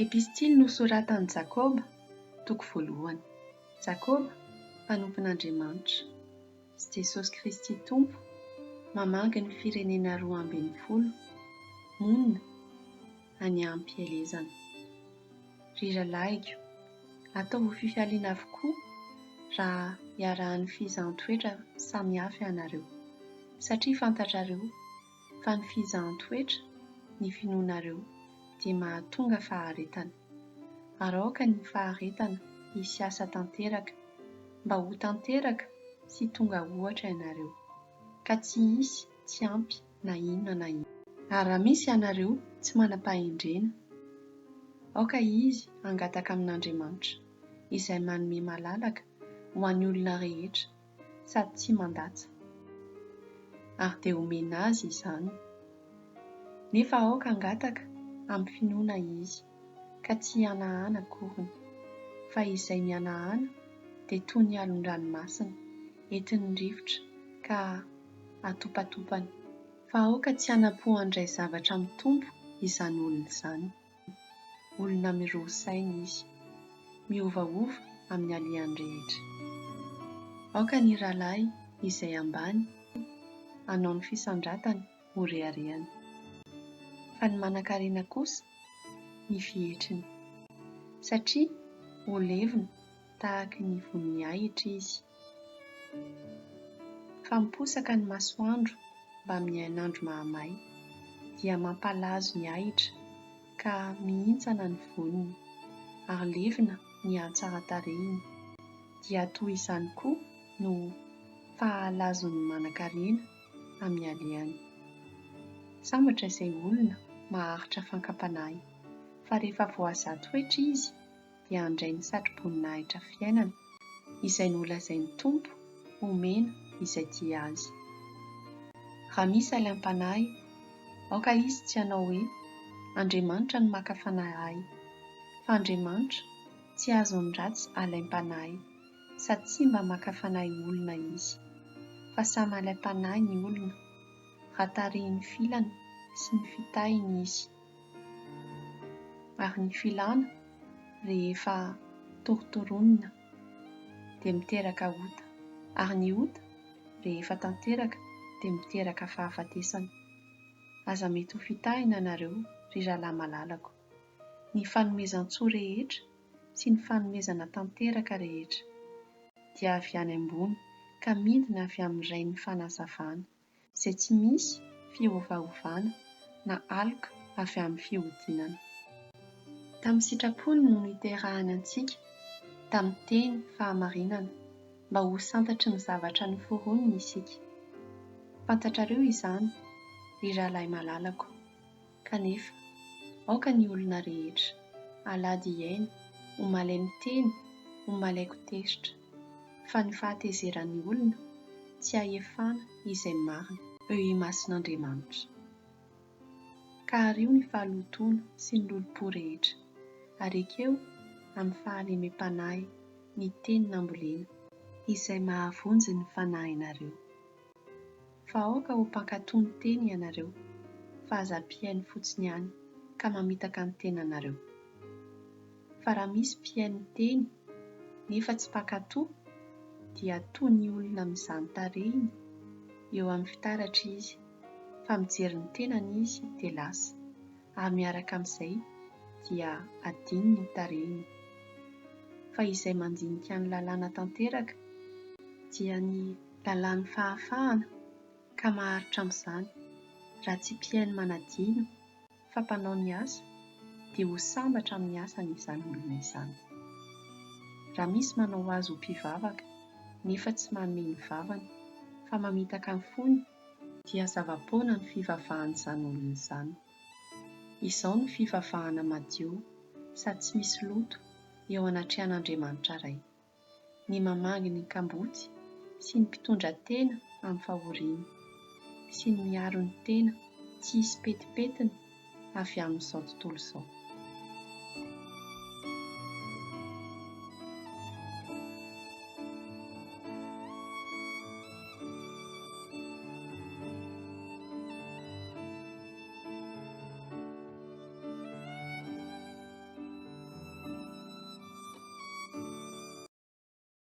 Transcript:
Epistily nosoratan'i Jakoba, toko 1. Jakoba, mpanompon'Andriamanitra, sy Jesosy Kristy Tompo, mamangy ny firenena 12, monina any am-pielezana. Ry ralahigo, atao ho fifaliana avokoa raha iarahan'ny fizahan-toetra samihafa ianareo, satria fantatrareo fa ny fizahan-toetra ny finoanareo dia mahatonga faharetana. Araoka ny faharetana hisiasa tanteraka, mba ho tanteraka sy tonga ohatra ianareo, ka tsy hisy tsy ampy na inona na inona. Ary raha misy ianareo tsy manam-pahendrena, aoka izy hangataka amin'Andriamanitra, izay manome malalaka ho an'ny olona rehetra sady tsy mandatsa, ary dia omena azy izany. Nefa aoka hangataka amin'ny finoana izy, ka tsy hanahana akoriny, fa izay mihanahana dia toy ny alon-dranomasina entin'ny rivotra ka atopatopany. Fa aoka tsy hanapohan-dray zavatra mitombo izany olona izany. Olona miroho saina izy, miovaova amin'ny alehany rehetra. Aoka ny rahalahy izay ambany hanao ny fisandratany ho reharehany, fa ny manan-karena kosa ny fihetriny, satria ho levona tahaka ny von'ny ahitra izy. Fa miposaka ny masoandro mba amin'ny ainandro mahamay, dia mampalazo ny ahitra ka mihintsana ny voniny, ary levona ny hatsaran-tarehiny, dia toy izany koa no fahalazon'ny manan-karena amin'ny alehany. Sambatra izay olona maharitra fankam-panahy, fa rehefa voahaza toetra izy dia handray ny satroboninahitra fiainana izay nolazain'ny Tompo omena izay tia azy. Raha misy alaim-panahy, aoka izy tsy hanao hoe Andriamanitra no maka fanahy, fa Andriamanitra tsy azo handratsy alaim-panahy, sady tsy mba maka fanahy olona izy, fa samy alaim-panahy ny olona, raha tarihiny filana sy ny fitahiny izy. Ary ny filana rehefa toritoronina dia miteraka ota, ary ny ota rehefa tanteraka dia miteraka fahafatesana. Aza mety ho fitahina ianareo ry rahalahy malalako. Ny fanomezan-tsoa rehetra sy ny fanomezana tanteraka rehetra dia avy any ambony, ka midina avy amin'iray ny fanazavana, izay tsy misy fiovaovana na aloka avy amin'ny fihodinana. Tamin'ny sitrapony no niterahany antsika tamin'ny teny fahamarinana, mba ho santatry ny zavatra noforoniny isika. Fantatrareo izany ry rahalahy malalako, kanefa aoka ny olona rehetra alady iaina, ho malay miteny, ho malaiko tesitra, fa ny fahatezeran'ny olona tsy ahefana izay marina eo imasin'Andriamanitra. Ka ario ny fahalotoana sy ny lolo-po rehetra, ary ekeo amin'ny fahalemem-panahy ny teny nambolena, izay mahavonjy ny fanahinareo. Fa aoka ho mpankatoa ny teny ianareo, fa aza mpiaino fotsiny ihany ka mamitaka ny tenanareo. Fa raha misy mpiaino teny nefa tsy mpankatoa, dia toy ny olona mizany tarehiny eo amin'ny fitaratra izy, fa mijery ny tenany izy dia lasa, ary miaraka amin'izay dia adiny ny tarehiny. Fa izay mandinika ny lalàna tanteraka dia ny lalàn'ny fahafahana, ka maharitra amin'izany raha tsy mpiaino manadino fa mpanao ny asa, dia ho sambatra amin'ny asany izany olona izany. Raha misy manao azy ho mpivavaka nefa tsy manome ny vavany fa mamitaka ny fony, dia zava-poana ny fivavahan'izany olona izany. Izao ny fivavahana madio sady tsy misy loto eo anatrehan'Andriamanitra iray, ny mamangy ny kamboty sy ny mpitondra tena amin'ny fahoriana, sy ny miaro ny tena tsy hisy petipetina avy amin'izao tontolo izao.